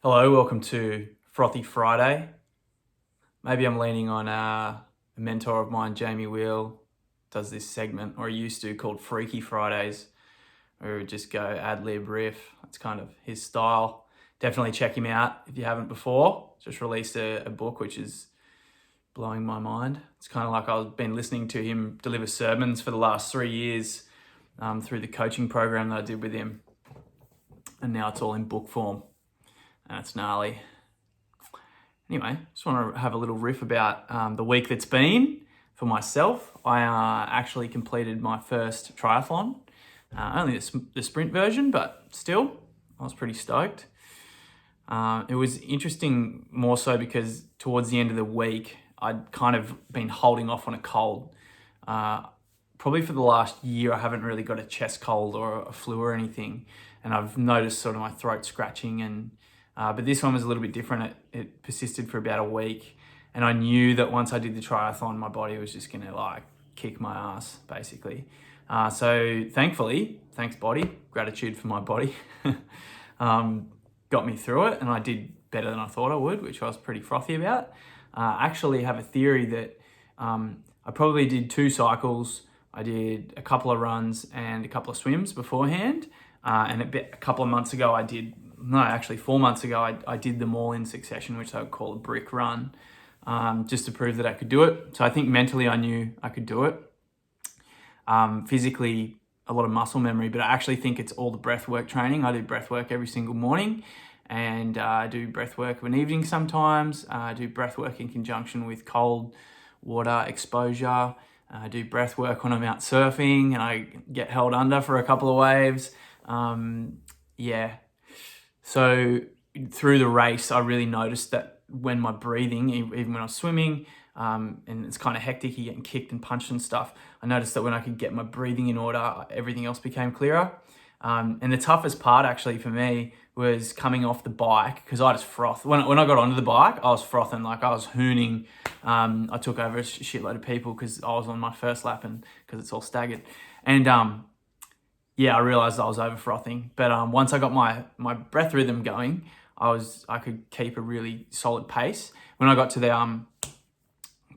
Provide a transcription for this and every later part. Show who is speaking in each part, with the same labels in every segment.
Speaker 1: Hello, welcome to Frothy Friday. Maybe I'm leaning on a mentor of mine, Jamie Wheel, does this segment, or he used to, called Freaky Fridays, where he would just go ad-lib riff. That's kind of his style. Definitely check him out if you haven't before. Just released a book which is blowing my mind. It's kind of like I've been listening to him deliver sermons for the last 3 years through the coaching program that I did with him. And now it's all in book form. And it's gnarly. Anyway, just want to have a little riff about the week that's been for myself. I actually completed my first triathlon, only the sprint version, but still, I was pretty stoked. It was interesting more so because towards the end of the week, I'd kind of been holding off on a cold. Probably for the last year, I haven't really got a chest cold or a flu or anything. And I've noticed sort of my throat scratching but this one was a little bit different. It persisted for about a week. And I knew that once I did the triathlon, my body was just going to kick my ass, basically. So thankfully, thanks body, gratitude for my body, got me through it. And I did better than I thought I would, which I was pretty frothy about. I actually have a theory that I probably did 2 cycles. I did a couple of runs and a couple of swims beforehand. And a couple of months ago, 4 months ago, I did them all in succession, which I would call a brick run, just to prove that I could do it. So I think mentally I knew I could do it. Physically, a lot of muscle memory, but I actually think it's all the breath work training. I do breath work every single morning, and I do breath work of an evening sometimes. I do breath work in conjunction with cold water exposure. I do breath work when I'm out surfing and I get held under for a couple of waves. So through the race, I really noticed that when my breathing, even when I was swimming, and it's kind of hectic, you're getting kicked and punched and stuff, I noticed that when I could get my breathing in order, everything else became clearer. And the toughest part actually for me was coming off the bike, because I just frothed. When I got onto the bike, I was frothing, I was hooning. I took over a shitload of people because I was on my first lap and because it's all staggered. And I realized I was over frothing. But once I got my breath rhythm going, I could keep a really solid pace. When I got to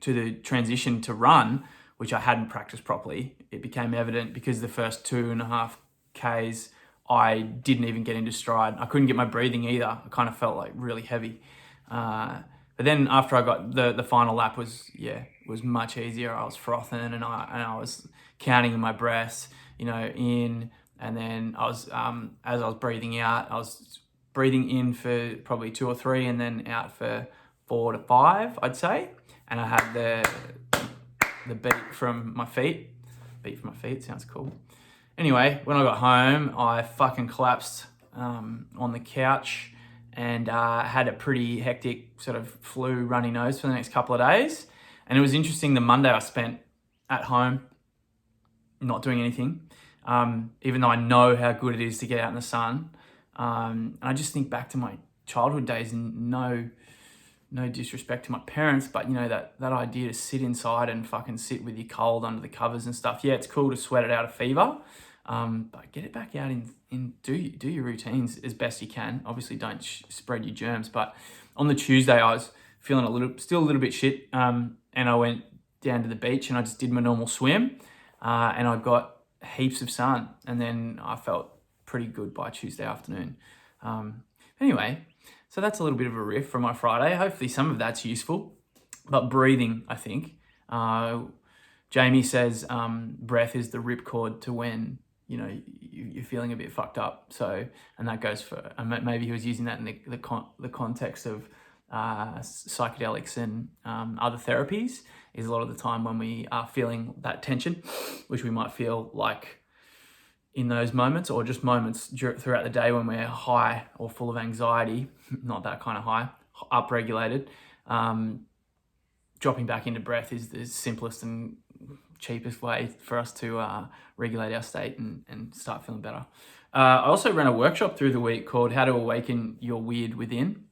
Speaker 1: the transition to run, which I hadn't practiced properly, it became evident because the first 2.5 Ks, I didn't even get into stride. I couldn't get my breathing either. I kind of felt really heavy. But then after I got the final lap was much easier. I was frothing and I was counting my breaths, in, and then I was as I was breathing out, I was breathing in for probably 2 or 3, and then out for 4 to 5, I'd say. And I had the beat from my feet. Beat from my feet sounds cool. Anyway, when I got home, I fucking collapsed on the couch and had a pretty hectic sort of flu, runny nose for the next couple of days. And it was interesting, the Monday I spent at home not doing anything, even though I know how good it is to get out in the sun. And I just think back to my childhood days, and no disrespect to my parents, but that idea to sit inside and fucking sit with your cold under the covers and stuff. Yeah, it's cool to sweat it out of fever, but get it back out and do your routines as best you can. Obviously, don't spread your germs. But on the Tuesday, I was feeling still a little bit shit, and I went down to the beach and I just did my normal swim, and I got heaps of sun, and then I felt pretty good by Tuesday afternoon. Anyway, so that's a little bit of a riff from my Friday. Hopefully some of that's useful. But breathing, I think. Jamie says breath is the ripcord to when, you're feeling a bit fucked up. So, and that goes for, maybe he was using that in the context of psychedelics and other therapies, is a lot of the time when we are feeling that tension, which we might feel like in those moments, or just moments throughout the day when we're high or full of anxiety, not that kind of high, upregulated. Dropping back into breath is the simplest and cheapest way for us to regulate our state and start feeling better. I also ran a workshop through the week called How to Awaken Your Weird Within.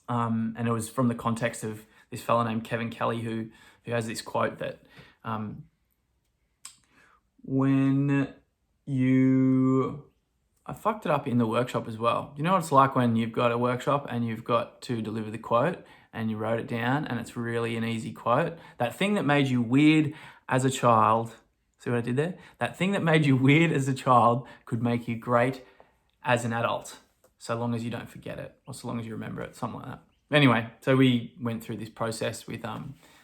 Speaker 1: And it was from the context of this fellow named Kevin Kelly, who has this quote that when you I fucked it up in the workshop as well. You know what it's like when you've got a workshop and you've got to deliver the quote and you wrote it down and it's really an easy quote? That thing that made you weird as a child, see what I did there? That thing that made you weird as a child could make you great as an adult, so long as you don't forget it, or so long as you remember it, something like that. Anyway, so we went through this process with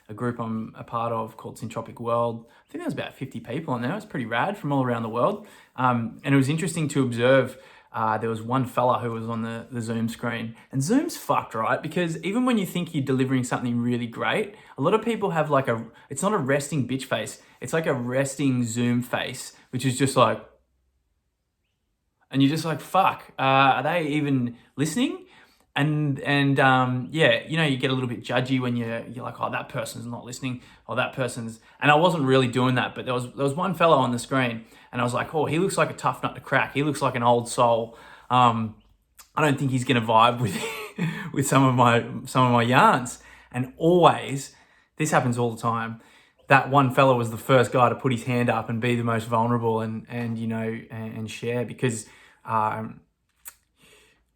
Speaker 1: a group I'm a part of called Syntropic World. I think there was about 50 people on there. It was pretty rad from all around the world. And it was interesting to observe. There was one fella who was on the Zoom screen. And Zoom's fucked, right? Because even when you think you're delivering something really great, a lot of people have like it's not a resting bitch face. It's like a resting Zoom face, which is just like, and you're just like, fuck, are they even listening? And yeah, you know, you get a little bit judgy when you're like, oh, that person's not listening, or that person's, and I wasn't really doing that, but there was one fellow on the screen, and I was like, oh, he looks like a tough nut to crack. He looks like an old soul. I don't think he's gonna vibe with with some of my yarns. And always, this happens all the time. That one fellow was the first guy to put his hand up and be the most vulnerable and you know, and share, because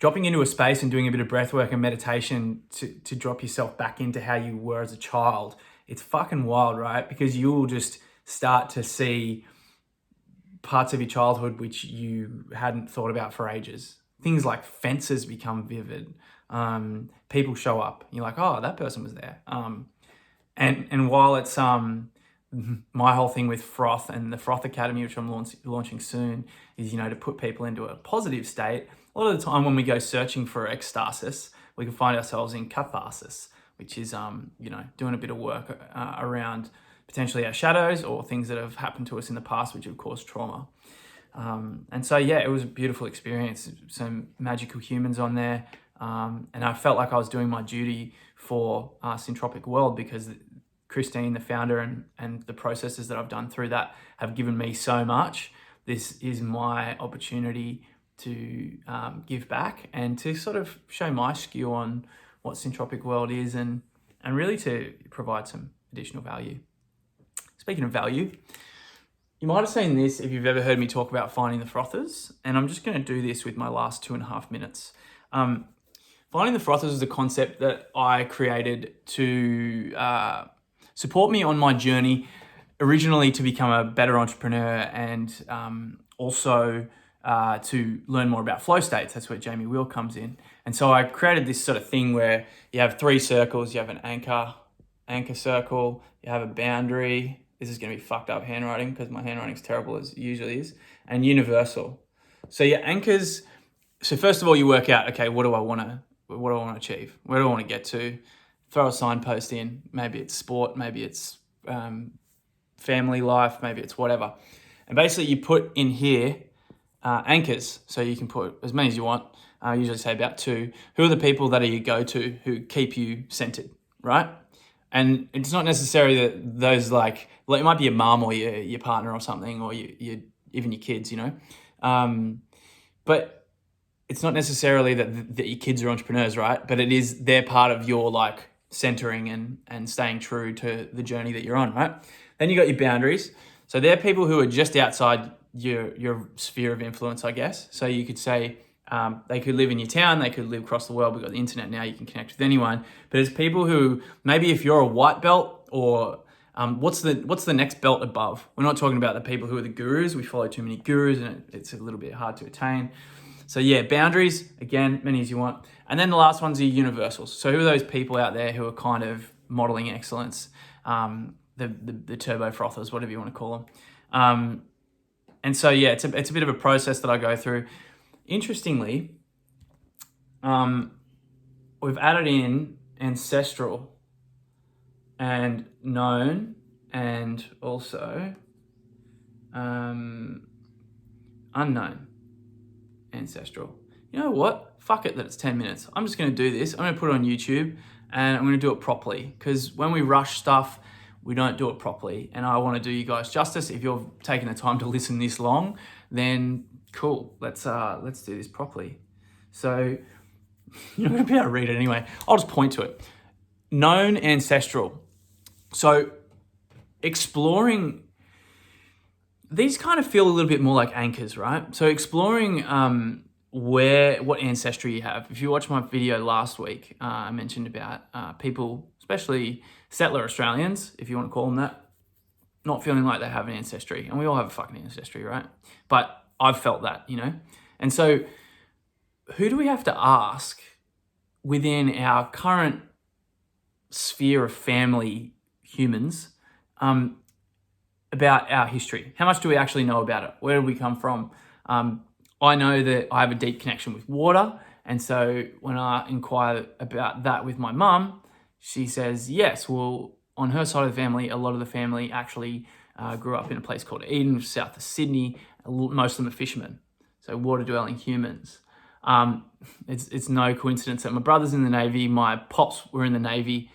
Speaker 1: dropping into a space and doing a bit of breath work and meditation to drop yourself back into how you were as a child, it's fucking wild, right? Because you'll just start to see parts of your childhood which you hadn't thought about for ages. Things like fences become vivid. People show up. You're like, oh, that person was there. And while it's my whole thing with Froth and the Froth Academy, which I'm launching soon, is, you know, to put people into a positive state. A lot of the time when we go searching for ecstasis, we can find ourselves in catharsis, which is, you know, doing a bit of work around potentially our shadows or things that have happened to us in the past, which have caused trauma. And so, yeah, it was a beautiful experience. Some magical humans on there. And I felt like I was doing my duty for Syntropic World, because Christine, the founder, and the processes that I've done through that have given me so much. This is my opportunity to give back and to sort of show my skew on what Syntropic World is, and really to provide some additional value. Speaking of value, you might have seen this if you've ever heard me talk about finding the Frothys, and I'm just going to do this with my last 2.5 minutes. Finding the Frothys is a concept that I created to support me on my journey, originally to become a better entrepreneur, and also to learn more about flow states. That's where Jamie Wheel comes in. And so I created this sort of thing where you have 3 circles. You have an anchor circle, you have a boundary. This is going to be fucked up handwriting because my handwriting's terrible as it usually is. And universal. So your anchors, so first of all you work out, okay, what do I want to achieve? Where do I want to get to? Throw a signpost in. Maybe it's sport, maybe it's family life, maybe it's whatever. And basically you put in here anchors, so you can put as many as you want. I usually say about 2. Who are the people that are your go-to, who keep you centered, right? And it's not necessarily that those like it might be your mum or your partner or something, or even your kids, you know. But it's not necessarily that your kids are entrepreneurs, right? But it is, they're part of your like centering and staying true to the journey that you're on, right? Then you got your boundaries. So they're people who are just outside your sphere of influence, I guess. So you could say they could live in your town, they could live across the world. We've got the internet now, you can connect with anyone. But it's people who, maybe if you're a white belt, or what's the next belt above? We're not talking about the people who are the gurus. We follow too many gurus and it's a little bit hard to attain. So yeah, boundaries, again, many as you want. And then the last ones are universals. So who are those people out there who are kind of modeling excellence? The turbo frothers, whatever you want to call them. And so yeah, it's a bit of a process that I go through. Interestingly, we've added in ancestral and known, and also unknown ancestral. You know what? Fuck it that it's 10 minutes. I'm just going to do this. I'm going to put it on YouTube and I'm going to do it properly, because when we rush stuff, we don't do it properly. And I want to do you guys justice. If you're taking the time to listen this long, then cool. Let's do this properly. So you're not going to be able to read it anyway. I'll just point to it. Known ancestral. So exploring these kind of feel a little bit more like anchors, right? So exploring what ancestry you have. If you watched my video last week, I mentioned about people, especially settler Australians, if you want to call them that, not feeling like they have an ancestry. And we all have a fucking ancestry, right? But I've felt that, And so who do we have to ask within our current sphere of family humans about our history? How much do we actually know about it? Where do we come from? I know that I have a deep connection with water. And so when I inquire about that with my mum, she says, yes, well, on her side of the family, a lot of the family actually grew up in a place called Eden, south of Sydney. Most of them are fishermen, so water-dwelling humans. It's no coincidence that my brother's in the Navy, my pops were in the Navy.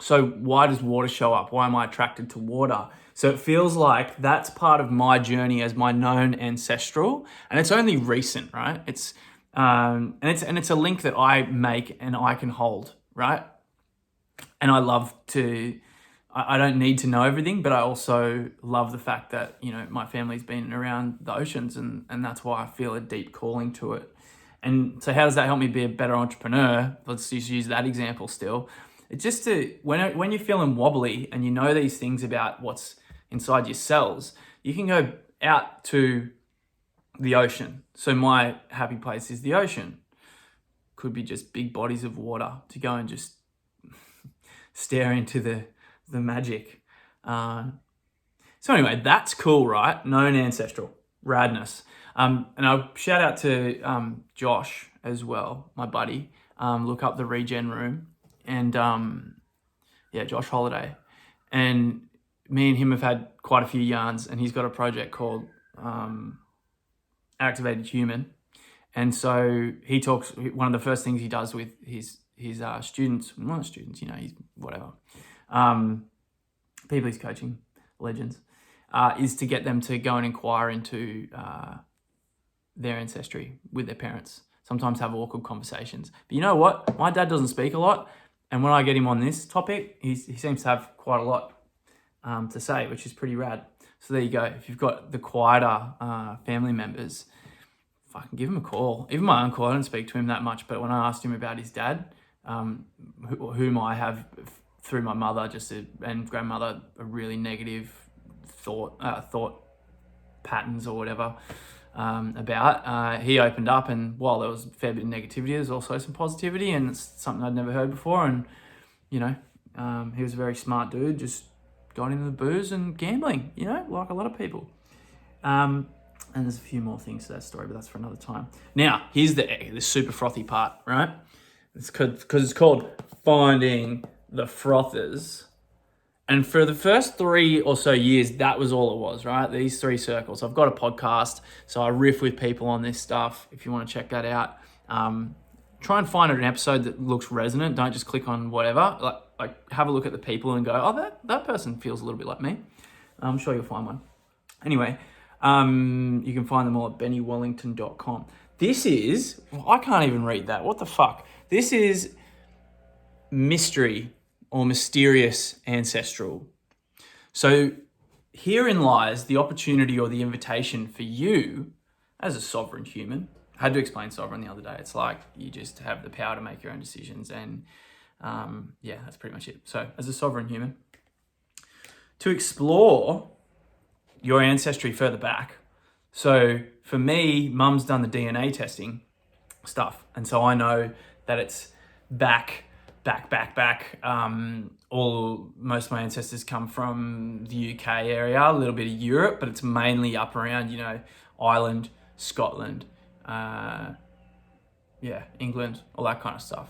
Speaker 1: So why does water show up? Why am I attracted to water? So it feels like that's part of my journey as my known ancestral, and it's only recent, right? It's a link that I make and I can hold, right? And I love to. I don't need to know everything, but I also love the fact that my family's been around the oceans, and that's why I feel a deep calling to it. And so, how does that help me be a better entrepreneur? Let's just use that example still. It's just when you're feeling wobbly and you know these things about what's inside your cells, you can go out to the ocean. So my happy place is the ocean. Could be just big bodies of water to go and just stare into the magic. So anyway, that's cool, right? Known ancestral, radness. And I'll shout out to Josh as well, my buddy. Look up the Regen Room. And Josh Holiday. And me and him have had quite a few yarns, and he's got a project called Activated Human. And so he talks, one of the first things he does with his students, not students, he's whatever, people he's coaching, legends, is to get them to go and inquire into their ancestry with their parents. Sometimes have awkward conversations. But you know what? My dad doesn't speak a lot. And when I get him on this topic, he seems to have quite a lot to say, which is pretty rad. So there you go. If you've got the quieter family members, fucking give him a call. Even my uncle, I don't speak to him that much, but when I asked him about his dad, whom I have through my mother and grandmother, a really negative thought patterns or whatever about, he opened up, and while there was a fair bit of negativity, there's also some positivity, and it's something I'd never heard before. And he was a very smart dude, just got into the booze and gambling, like a lot of people. And there's a few more things to that story, but that's for another time. Now, here's the super frothy part, right? It's because it's called Finding the Frothys. And for the first 3 or so years, that was all it was, right? These 3 circles. I've got a podcast, so I riff with people on this stuff. If you want to check that out, try and find an episode that looks resonant. Don't just click on whatever. Like have a look at the people and go, oh, that person feels a little bit like me. I'm sure you'll find one. Anyway, you can find them all at bennywellington.com. This is, I can't even read that. What the fuck? This is mystery or mysterious ancestral. So herein lies the opportunity or the invitation for you as a sovereign human. I had to explain sovereign the other day. It's like you just have the power to make your own decisions, and that's pretty much it. So as a sovereign human, to explore your ancestry further back. So for me, mum's done the DNA testing stuff, and so I know that it's back. Most of my ancestors come from the UK area, a little bit of Europe, but it's mainly up around, Ireland, Scotland, England, all that kind of stuff,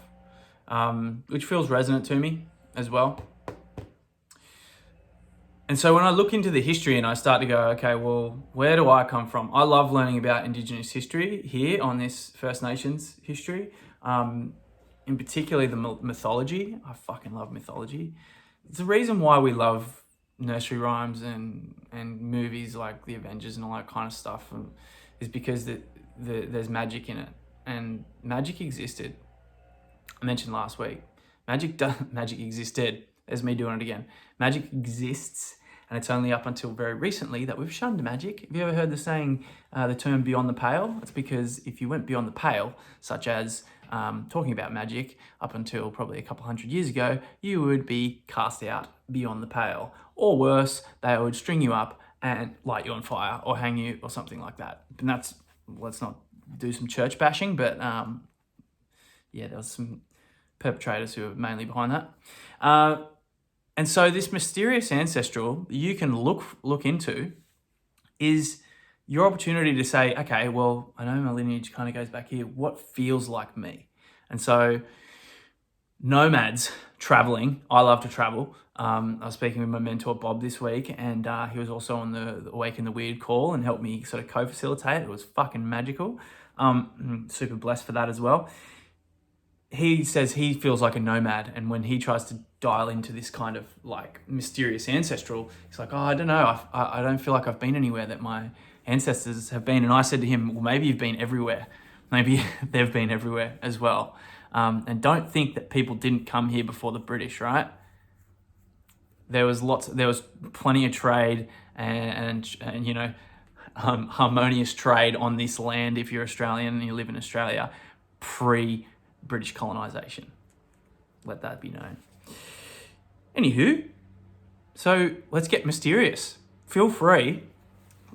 Speaker 1: which feels resonant to me as well. And so when I look into the history and I start to go, okay, well, where do I come from? I love learning about Indigenous history here on this First Nations history. In particular, the mythology. I fucking love mythology. It's the reason why we love nursery rhymes and movies like The Avengers and all that kind of stuff, is because there's magic in it. And magic existed. I mentioned last week. Magic existed. There's me doing it again. Magic exists, And it's only up until very recently that we've shunned magic. Have you ever heard the saying, the term beyond the pale? It's because if you went beyond the pale, such as talking about magic, up until probably a couple hundred years ago, you would be cast out beyond the pale. Or worse, they would string you up and light you on fire or hang you or something like that. And that's, let's not do some church bashing, but there was some perpetrators who were mainly behind that. And so this mysterious ancestral you can look into is your opportunity to say, okay, well, I know my lineage kind of goes back here. What feels like me? And so nomads traveling, I love to travel. I was speaking with my mentor, Bob, this week, and he was also on the Awake in the Weird call and helped me sort of co-facilitate. It was fucking magical. Super blessed for that as well. He says he feels like a nomad, and when he tries to dial into this kind of like mysterious ancestral, he's like, oh, I don't know, I don't feel like I've been anywhere that my ancestors have been. And I said to him, well, maybe you've been everywhere. Maybe they've been everywhere as well. And don't think that people didn't come here before the British, right? There was plenty of trade and harmonious trade on this land if you're Australian and you live in Australia pre-British colonisation. Let that be known. Anywho, so let's get mysterious. Feel free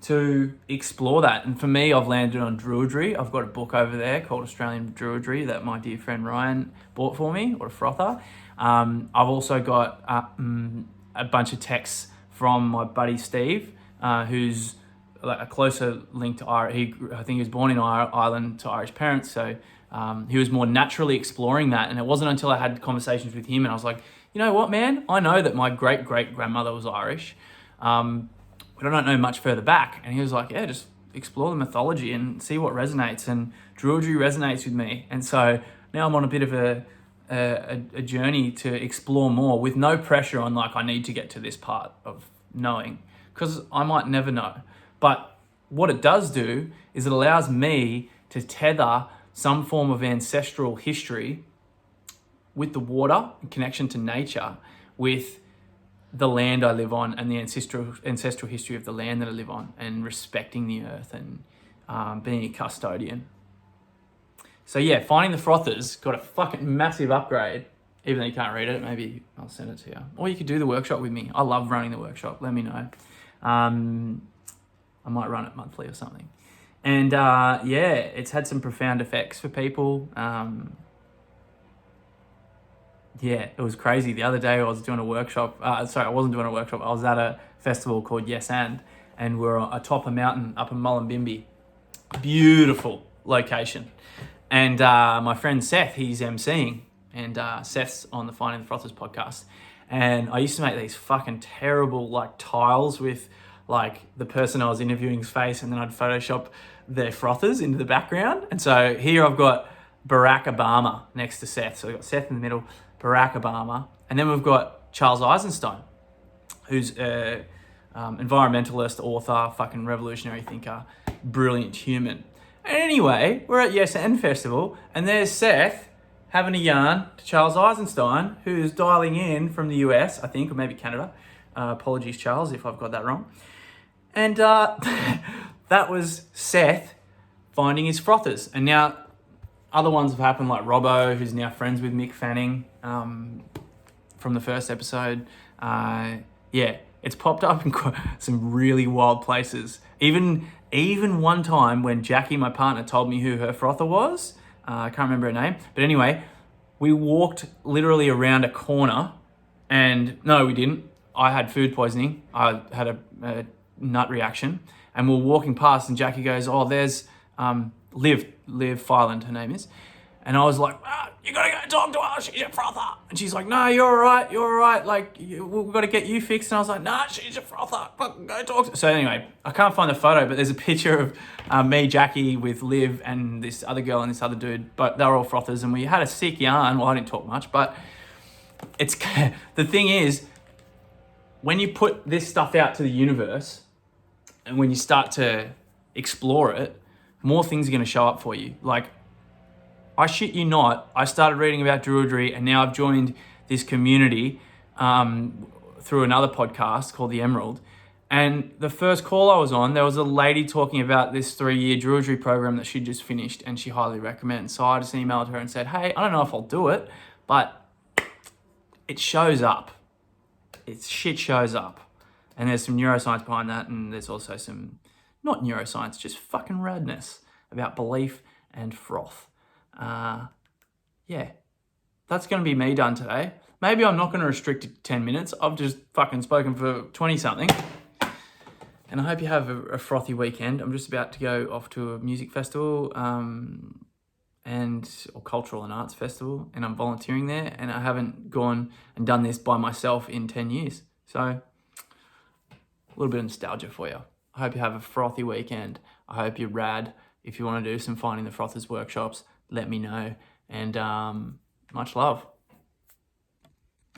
Speaker 1: to explore that. And for me, I've landed on Druidry. I've got a book over there called Australian Druidry that my dear friend Ryan bought for me, or a frother. I've also got a bunch of texts from my buddy Steve, who's like a closer link to Irish. I think he was born in Ireland to Irish parents, so he was more naturally exploring that. And it wasn't until I had conversations with him and I was like, you know what, man? I know that my great-great-grandmother was Irish, but I don't know much further back. And he was like, yeah, just explore the mythology and see what resonates. And Druidry resonates with me. And so now I'm on a bit of a journey to explore more with no pressure on like, I need to get to this part of knowing, because I might never know. But what it does do is it allows me to tether some form of ancestral history with the water and connection to nature, with the land I live on and the ancestral history of the land that I live on, and respecting the earth and being a custodian. So yeah, finding the Frothys got a fucking massive upgrade. Even though you can't read it, maybe I'll send it to you. Or you could do the workshop with me. I love running the workshop, let me know. I might run it monthly or something. And it's had some profound effects for people. It was crazy. The other day I was doing a workshop. I wasn't doing a workshop. I was at a festival called Yes And we're atop a mountain up in Mullumbimby. Beautiful location. And my friend Seth, he's emceeing, and Seth's on the Finding the Frothys podcast. And I used to make these fucking terrible like tiles with like the person I was interviewing's face, and then I'd Photoshop their Frothys into the background. And so here I've got Barack Obama next to Seth. So we've got Seth in the middle, Barack Obama. And then we've got Charles Eisenstein, who's an environmentalist, author, fucking revolutionary thinker, brilliant human. And anyway, we're at Yes And Festival, and there's Seth having a yarn to Charles Eisenstein, who's dialing in from the US, I think, or maybe Canada. Apologies, Charles, if I've got that wrong. And that was Seth finding his Frothys. And now other ones have happened, like Robbo, who's now friends with Mick Fanning from the first episode. It's popped up in some really wild places. Even one time when Jackie, my partner, told me who her frother was. I can't remember her name. But anyway, we walked literally around a corner, and no, we didn't. I had food poisoning. I had a nut reaction, and we're walking past, and Jackie goes, oh, there's Liv Filand, her name is. And I was like, you gotta go talk to her, she's your frother. And she's like, no, you're all right. Like, we've got to get you fixed. And I was like, nah, she's your frother. Fucking go talk to her. So anyway, I can't find the photo, but there's a picture of me, Jackie, with Liv and this other girl and this other dude. But they were all frothers, and we had a sick yarn. Well, I didn't talk much, but it's the thing is, when you put this stuff out to the universe, and when you start to explore it, more things are going to show up for you. Like, I shit you not, I started reading about Druidry, and now I've joined this community through another podcast called The Emerald. And the first call I was on, there was a lady talking about this 3-year Druidry program that she just finished and she highly recommends. So I just emailed her and said, hey, I don't know if I'll do it, but it shows up. Shit shows up. And there's some neuroscience behind that, and there's also some, not neuroscience, just fucking radness about belief and froth. Yeah, that's going to be me done today. Maybe I'm not going to restrict it to 10 minutes. I've just fucking spoken for 20-something. And I hope you have a frothy weekend. I'm just about to go off to a music festival or cultural and arts festival, and I'm volunteering there, and I haven't gone and done this by myself in 10 years. So a little bit of nostalgia for you. I hope you have a frothy weekend. I hope you're rad. If you want to do some Finding the Frothys workshops, let me know. And much love.